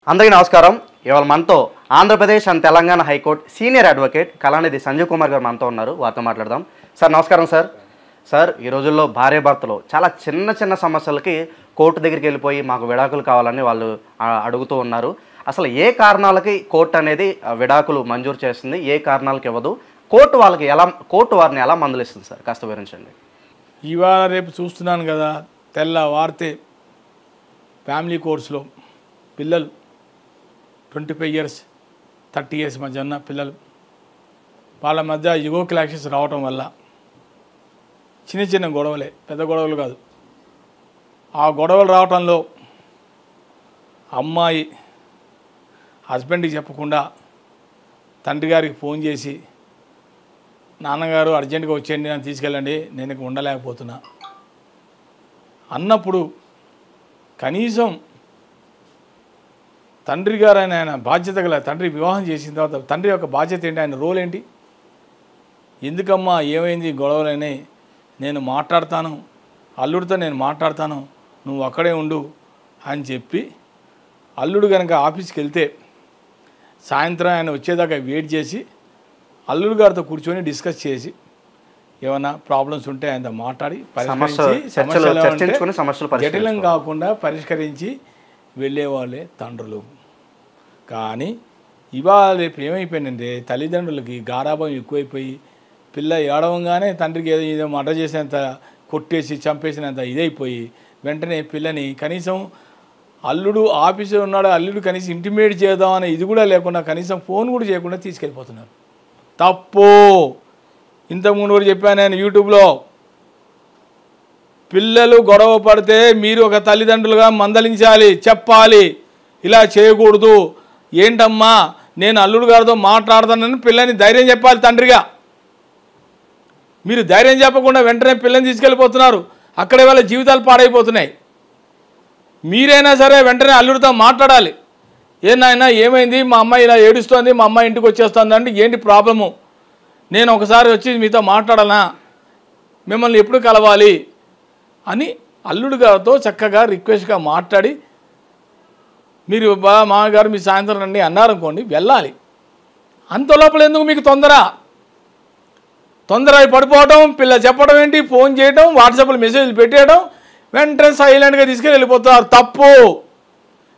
అందరికీ నమస్కారం. ఇవాళ మనతో Andhra Pradesh and Telangana high court senior advocate Kalanithi Sanjeev Kumar గారు మనతో ఉన్నారు. వారితో మాట్లాడదాం. సార్ నమస్కారం. సార్ ఈ రోజుల్లో భార్యాభర్తలు చాలా చిన్న సమస్యలకి కోర్టు దగ్గరికి వెళ్ళిపోయి మాకు విడాకులు కావాలని వాళ్ళు అడుగుతూ ఉన్నారు. అసలు ఏ కారణాలకి కోర్టు అనేది విడాకులు మంజూరు చేస్తుంది, ఏ కారణాలకు ఇవ్వదు, కోర్టు వారిని ఎలా మందలిస్తుంది సార్? కాస్త వివరించండి. ఇవాళ రేపు చూస్తున్నాను కదా, తెల్లవారితే ఫ్యామిలీ కోర్సులో పిల్లలు 25 years 30 years మధ్య ఉన్న పిల్లలు వాళ్ళ మధ్య యుగో క్లాషెస్ రావటం వల్ల చిన్న గొడవలే, పెద్ద గొడవలు కాదు. ఆ గొడవలు రావటంలో అమ్మాయి హస్బెండ్కి చెప్పకుండా తండ్రి గారికి ఫోన్ చేసి, నాన్నగారు అర్జెంటుగా వచ్చేయండి, నన్ను తీసుకెళ్ళండి, నేను ఇక ఉండలేకపోతున్నా అన్నప్పుడు కనీసం తండ్రి గారు ఆయన బాధ్యత గల తండ్రి వివాహం చేసిన తర్వాత తండ్రి యొక్క బాధ్యత ఏంటి, ఆయన రోల్ ఏంటి? ఎందుకమ్మా ఏమైంది గొడవలని, నేను మాట్లాడతాను, అల్లుడితో నేను మాట్లాడతాను, నువ్వు అక్కడే ఉండు అని చెప్పి అల్లుడు కనుక ఆఫీస్కి వెళ్తే సాయంత్రం ఆయన వచ్చేదాకా వెయిట్ చేసి అల్లుడు గారితో కూర్చొని డిస్కస్ చేసి ఏమైనా ప్రాబ్లమ్స్ ఉంటే ఆయనతో మాట్లాడి జటిలం కాకుండా పరిష్కరించి వెళ్ళేవాళ్ళే తండ్రులు. కానీ ఇవాళ రేపు ఏమైపోయిందంటే తల్లిదండ్రులకి గారాభం ఎక్కువైపోయి పిల్ల ఏడవంగానే తండ్రికి ఏదో మర్డర్ చేసేంత, కొట్టేసి చంపేసినంత ఇదైపోయి వెంటనే పిల్లని కనీసం అల్లుడు ఆఫీసులో ఉన్నాడు, అల్లుడు కనీసం ఇంటిమేట్ చేద్దామని ఇది కూడా లేకుండా కనీసం ఫోన్ కూడా చేయకుండా తీసుకెళ్ళిపోతున్నారు. తప్పు. ఇంతకుముందు కూడా చెప్పాను నేను యూట్యూబ్లో, పిల్లలు గొడవ పడితే మీరు ఒక తల్లిదండ్రులుగా మందలించాలి, చెప్పాలి, ఇలా చేయకూడదు, ఏంటమ్మా నేను అల్లుడు గారితో మాట్లాడతానని పిల్లని ధైర్యం చెప్పాలి తండ్రిగా. మీరు ధైర్యం చెప్పకుండా వెంటనే పిల్లని తీసుకెళ్ళిపోతున్నారు, అక్కడే వాళ్ళ జీవితాలు పాడైపోతున్నాయి. మీరైనా సరే వెంటనే అల్లుడితో మాట్లాడాలి. నాయనా ఏమైంది, మా అమ్మాయి ఇలా ఏడుస్తోంది, మా అమ్మాయి ఇంటికి వచ్చేస్తుంది అంటే ఏంటి ప్రాబ్లము, నేను ఒకసారి వచ్చి మీతో మాట్లాడాలా, మిమ్మల్ని ఎప్పుడు కలవాలి అని అల్లుడు గారితో చక్కగా రిక్వెస్ట్గా మాట్లాడి, మీరు మామగారు మీ సాయంత్రం రండి అన్నారనుకోండి, వెళ్ళాలి. అంత లోపల ఎందుకు మీకు తొందర పడిపోవడం, పిల్ల చెప్పడం ఏంటి, ఫోన్ చేయడం, వాట్సాప్లో మెసేజ్లు పెట్టేయడం, వెంటనే సైలెంట్గా తీసుకెళ్ళి వెళ్ళిపోతున్నారు. తప్పు.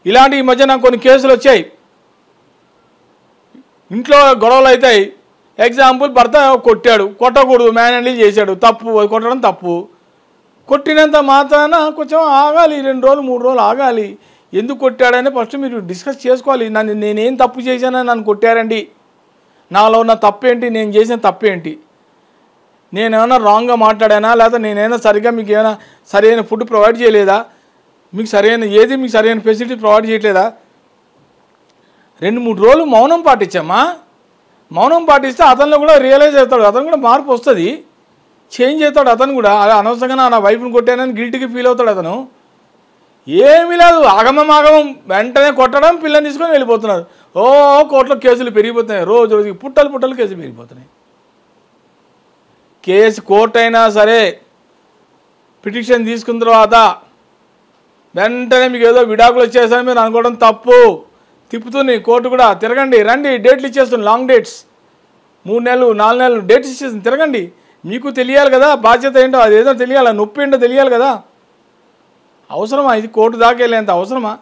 ఇలాంటి ఈ మధ్య నాకు కొన్ని కేసులు వచ్చాయి. ఇంట్లో గొడవలు అవుతాయి. ఎగ్జాంపుల్, భర్త కొట్టాడు, కొట్టకూడదు, మ్యాన్ హ్యాండిల్ చేశాడు, తప్పు, కొట్టడం తప్పు. కొట్టినంత మాత్రాన కొంచెం ఆగాలి, 2 రోజులు 3 రోజులు ఆగాలి. ఎందుకు కొట్టాడని ఫస్ట్ మీరు డిస్కస్ చేసుకోవాలి. నేనేం తప్పు చేశానని నన్ను కొట్టారండి, నాలో ఉన్న తప్పేంటి, నేను చేసిన తప్పేంటి, నేనేమైనా రాంగ్గా మాట్లాడానా, లేకపోతే నేనైనా సరిగ్గా మీకు ఏమైనా సరైన ఫుడ్ ప్రొవైడ్ చేయలేదా, మీకు సరైన ఫెసిలిటీ ప్రొవైడ్ చేయట్లేదా? 2-3 రోజులు మౌనం పాటించామా. మౌనం పాటిస్తే అతనిలో కూడా రియలైజ్ అవుతాడు, అతను కూడా మార్పు వస్తుంది, చేంజ్ అవుతాడు. అతను కూడా అనవసరంగా నా వైఫ్ని కొట్టానని గిల్టీకి ఫీల్ అవుతాడు. అతను ఏమీ లేదు, ఆగమం వెంటనే కొట్టడం, పిల్లని తీసుకొని వెళ్ళిపోతున్నారు. కోర్టులో కేసులు పెరిగిపోతున్నాయి, రోజుకి పుట్టలు కేసులు పెరిగిపోతున్నాయి. కోర్టు అయినా సరే పిటిషన్ తీసుకున్న తర్వాత వెంటనే మీకు ఏదో విడాకులు వచ్చేసారని మీరు అనుకోవడం తప్పు. తిప్పుతుంది కోర్టు కూడా, తిరగండి, రండి, డేట్లు ఇచ్చేస్తుంది, లాంగ్ డేట్స్, 3 నెలలు 4 నెలలు డేట్స్ ఇచ్చేస్తుంది, తిరగండి. మీకు తెలియాలి కదా బాధ్యత ఏంటో, అదేదో తెలియాలి, నొప్పి ఏంటో తెలియాలి కదా. అవసరమా ఇది? కోర్టు దాకా వెళ్ళేంత అవసరమా?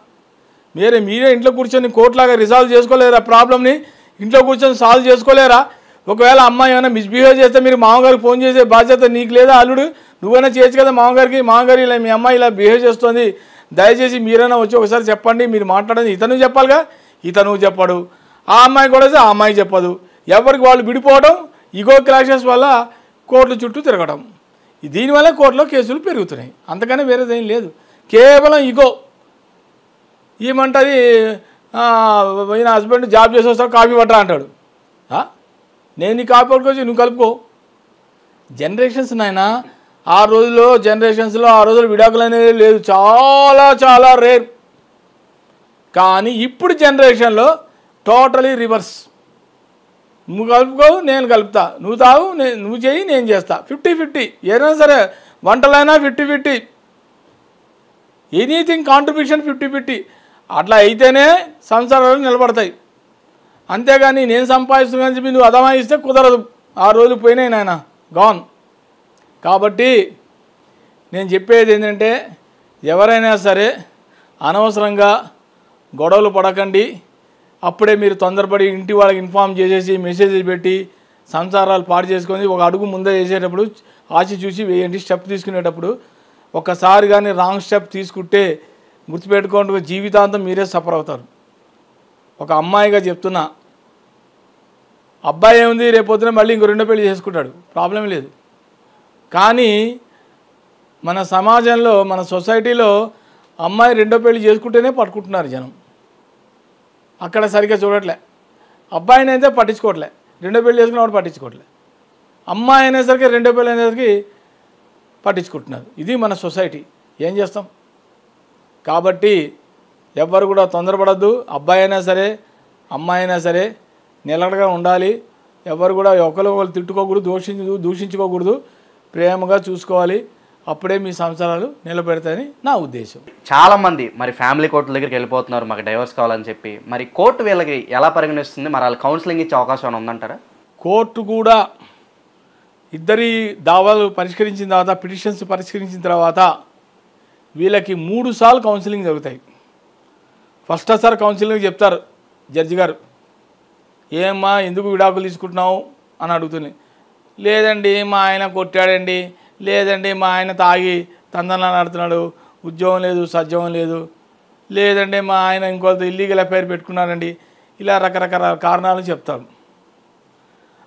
మీరే ఇంట్లో కూర్చొని కోర్టులాగా రిజాల్వ్ చేసుకోలేరా? ప్రాబ్లమ్ని ఇంట్లో కూర్చొని సాల్వ్ చేసుకోలేరా? ఒకవేళ అమ్మాయి ఏమైనా మిస్బిహేవ్ చేస్తే మీరు మామగారికి ఫోన్ చేసే బాధ్యత నీకు లేదా? అల్లుడు నువ్వైనా చేయొచ్చు కదా మామగారు ఇలా మీ అమ్మాయి ఇలా బిహేవ్ చేస్తుంది, దయచేసి మీరైనా వచ్చి ఒకసారి చెప్పండి, మీరు మాట్లాడండి. ఇతను చెప్పాలిగా, ఇతను చెప్పడు, ఆ అమ్మాయి కూడా ఆ అమ్మాయి చెప్పదు. ఎవరికి వాళ్ళు విడిపోవడం, ఈగో క్లాషెస్ వల్ల కోర్టుల చుట్టూ తిరగడం, దీనివల్ల కోర్టులో కేసులు పెరుగుతున్నాయి. అంతకనే వేరేదేం లేదు, కేవలం ఈగో. ఏమంటుంది, ఈయన హస్బెండ్ జాబ్ చేసి వస్తాడు, కాఫీ పట్టరా అంటాడు. నేను నీ కాఫీ పట్టుకొచ్చి నువ్వు కలుపుకో. జనరేషన్స్ నాయన, ఆ రోజుల్లో విడాకులు అనేది లేదు, చాలా రేర్. కానీ ఇప్పుడు జనరేషన్లో టోటలీ రివర్స్. నువ్వు కలుపుకోవు, నేను కలుపుతా, నువ్వు తాగు, నువ్వు చేయి, నేను చేస్తా, 50-50. ఏదైనా సరే వంటలైనా 50-50, ఎనీథింగ్ కాంట్రిబ్యూషన్ 50-50. అట్లా అయితేనే సంసారాలు నిలబడతాయి. అంతేగాని నేను సంపాదిస్తున్నాను చెప్పి నువ్వు అదమాయిస్తే కుదరదు. ఆ రోజులు పోయినాయి నాయన, గాన్. కాబట్టి నేను చెప్పేది ఏంటంటే ఎవరైనా సరే అనవసరంగా గొడవలు పడకండి. అప్పుడే మీరు తొందరపడి ఇంటి వాళ్ళకి ఇన్ఫామ్ చేసేసి మెసేజ్ పెట్టి సంసారాలు పాడు చేసుకొని ఒక అడుగు ముందే వేసేటప్పుడు ఆచి చూసి వేయండి. స్టెప్ తీసుకునేటప్పుడు ఒక్కసారి కానీ రాంగ్ స్టెప్ తీసుకుంటే గుర్తుపెట్టుకోండి, జీవితాంతం మీరే సఫర్ అవుతారు. ఒక అమ్మాయిగా చెప్తున్నా, అబ్బాయి ఏముంది రేపొద్దున మళ్ళీ ఇంకో రెండో పెళ్లి చేసుకుంటాడు, ప్రాబ్లం లేదు. కానీ మన సమాజంలో మన సొసైటీలో అమ్మాయి రెండో పెళ్లి చేసుకుంటేనే పట్టుకుంటున్నారు జనం. అక్కడ సరిగ్గా చూడట్లే. అబ్బాయిని అయితే పట్టించుకోవట్లే, రెండో పెళ్లి చేసుకున్నవాడు పట్టించుకోవట్లే. అమ్మాయి అయినేసరికి రెండో పెళ్లి అనేసరికి పట్టించుకుంటున్నారు. ఇది మన సొసైటీ, ఏం చేస్తాం. కాబట్టి ఎవ్వరు కూడా తొందరపడద్దు. అబ్బాయి అయినా సరే అమ్మాయి అయినా సరే నిలకడగా ఉండాలి. ఎవరు కూడా ఒకరు తిట్టుకోకూడదు, దూషించుకోకూడదు, ప్రేమగా చూసుకోవాలి. అప్పుడే మీ సంసారాలు నిలబెడతాయని నా ఉద్దేశం. చాలామంది మరి ఫ్యామిలీ కోర్టుల దగ్గరికి వెళ్ళిపోతున్నారు మాకు డైవర్స్ కావాలని చెప్పి. మరి కోర్టు వీళ్ళకి ఎలా పరిగణిస్తుంది? మరి వాళ్ళు కౌన్సిలింగ్ ఇచ్చే అవకాశం ఏమైనా ఉందంటారా? కోర్టు కూడా ఇద్దరి దావాలు పరిష్కరించిన తర్వాత, పిటిషన్స్ పరిష్కరించిన తర్వాత వీళ్ళకి 3 సార్లు కౌన్సిలింగ్ జరుగుతాయి. ఫస్ట్ సారి కౌన్సిలింగ్ చెప్తారు జడ్జి గారు, ఏమ్మా ఎందుకు విడాకులు తీసుకుంటున్నావు అని అడుగుతుంది. లేదండి మా ఆయన కొట్టాడండి, లేదండి మా ఆయన తాగి తందనాలు ఆడుతున్నాడు, ఉద్యోగం లేదు సద్యోగం లేదు, లేదండి మా ఆయన ఇంకొంత ఇల్లీగల్ అఫైర్ పెట్టుకున్నారండి, ఇలా రకరకాల కారణాలు చెప్తారు.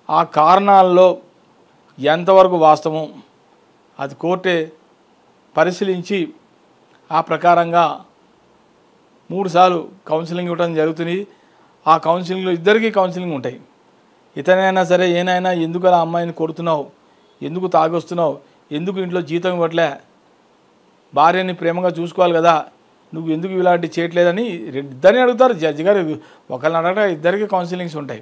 ఆ కారణాల్లో ఎంతవరకు వాస్తవం అది కోర్టే పరిశీలించి ఆ ప్రకారంగా 3 సార్లు కౌన్సిలింగ్ ఇవ్వడం జరుగుతుంది. ఆ కౌన్సిలింగ్లో ఇద్దరికీ కౌన్సిలింగ్ ఉంటాయి. ఇతనైనా సరే ఏనైనా ఎందుకు అలా అమ్మాయిని కొడుతున్నావు, ఎందుకు తాగొస్తున్నావు, ఎందుకు ఇంట్లో జీతం ఇవ్వట్లే, భార్యని ప్రేమగా చూసుకోవాలి కదా, నువ్వు ఎందుకు ఇలాంటివి చేయట్లేదని ఇద్దరిని అడుగుతారు జడ్జి గారు. ఒకళ్ళని అడగ ఇద్దరికి కౌన్సిలింగ్స్ ఉంటాయి.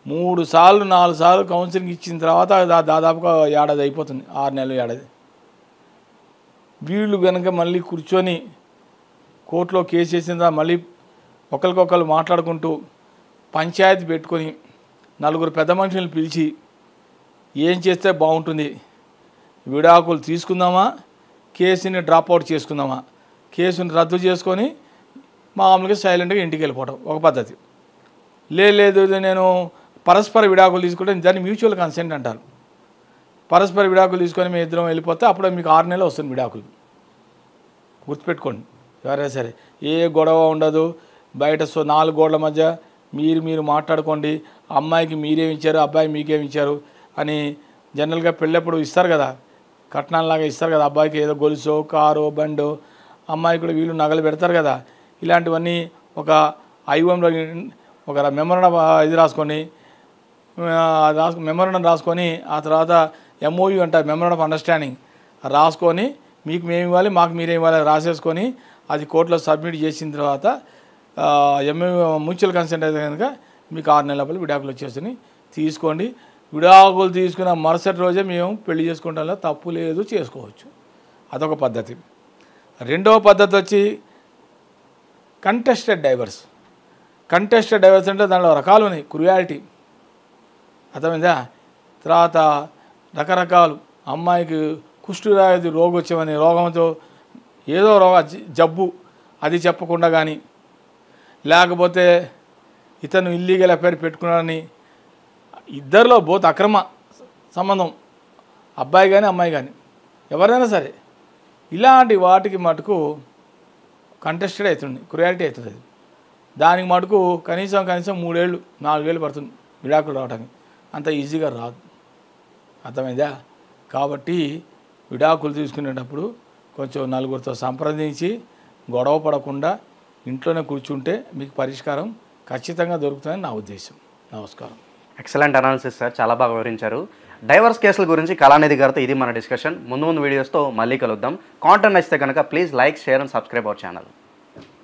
3 సార్లు 4 సార్లు కౌన్సిలింగ్ ఇచ్చిన తర్వాత దాదాపుగా ఏడాది అయిపోతుంది, 6 నెలలు ఏడాది. వీళ్ళు కనుక మళ్ళీ కూర్చొని కోర్టులో కేసు చేసిన తర్వాత మళ్ళీ ఒకరికొకరు మాట్లాడుకుంటూ పంచాయతీ పెట్టుకొని 4 పెద్ద మనుషులను పిలిచి ఏం చేస్తే బాగుంటుంది, విడాకులు తీసుకుందామా, కేసుని డ్రాప్అవుట్ చేసుకుందామా, కేసుని రద్దు చేసుకొని మామూలుగా సైలెంట్గా ఇంటికి వెళ్ళిపోవడం ఒక పద్ధతి. లేదు నేను పరస్పర విడాకులు తీసుకుంటే దాన్ని మ్యూచువల్ కన్సెంట్ అంటారు. పరస్పర విడాకులు తీసుకొని మీ ఇద్దరం వెళ్ళిపోతే అప్పుడే మీకు 6 నెలలు వస్తుంది విడాకులు. గుర్తుపెట్టుకోండి, ఎవరైనా సరే ఏ గొడవ ఉండదు. బయట 4 గోడల మధ్య మీరు మాట్లాడుకోండి. అమ్మాయికి మీరేమి ఇచ్చారు, అబ్బాయి మీకేమి ఇచ్చారు అని జనరల్గా పెళ్ళప్పుడు ఇస్తారు కదా, కట్నాలలాగా ఇస్తారు కదా. అబ్బాయికి ఏదో గొలుసో కారో బండో, అమ్మాయి కూడా వీళ్ళు నగలు పెడతారు కదా. ఇలాంటివన్నీ ఒక ఐవంలో ఒక మెమోరండం ఇది రాసుకొని మెమోరండం రాసుకొని ఆ తర్వాత ఎంఓయూ అంటారు, మెమోరండం ఆఫ్ అండర్స్టాండింగ్ రాసుకొని మీకు మేము ఇవ్వాలి మాకు మీరేమి ఇవ్వాలి రాసేసుకొని అది కోర్టులో సబ్మిట్ చేసిన తర్వాత మ్యూచువల్ కన్సెంట్ అయితే కనుక మీకు 6 నెలల లోపల విడాకులు వచ్చేసి తీసుకోండి. విడాకులు తీసుకున్న మరుసటి రోజే మేము పెళ్లి చేసుకుంటాం, తప్పు లేదు, చేసుకోవచ్చు. అదొక పద్ధతి. రెండవ పద్ధతి వచ్చి కంటెస్టెడ్ డైవర్స్. కంటెస్టెడ్ డైవర్స్ అంటే దానిలో రకాలు ఉన్నాయి. క్రుయాలిటీ అర్థమైందా, తర్వాత రకరకాలు అమ్మాయికి కుష్ఠవ్యాధి రోగం వచ్చామని రోగంతో ఏదో జబ్బు అది చెప్పకుండా కానీ, లేకపోతే ఇతను ఇల్లీగల్ అఫైర్ పెట్టుకున్నాడని, ఇద్దరిలో బోత్ అక్రమ సంబంధం, అబ్బాయి కానీ అమ్మాయి కానీ ఎవరైనా సరే, ఇలాంటి వాటికి మటుకు కంటెస్టెడ్ అవుతుంది, క్రుయాలిటీ అవుతుంది. అది దానికి మటుకు కనీసం 3 ఏళ్ళు 4 ఏళ్ళు పడుతుంది విడాకులు రావడానికి. అంత ఈజీగా రాదు, అర్థమైందా. కాబట్టి విడాకులు తీసుకునేటప్పుడు కొంచెం నలుగురితో సంప్రదించి గొడవ పడకుండా ఇంట్లోనే కూర్చుంటే మీకు పరిష్కారం ఖచ్చితంగా దొరుకుతుందని నా ఉద్దేశం. నమస్కారం. ఎక్సలెంట్ అనాలిసిస్ సార్, చాలా బాగా వివరించారు. డైవర్స్ కేసుల గురించి కళానిధి గారితో ఇది మన డిస్కషన్. ముందు వీడియోస్తో మళ్ళీ కలుద్దాం. కాంటెంట్ నచ్చితే కనుక please like, share and subscribe our channel.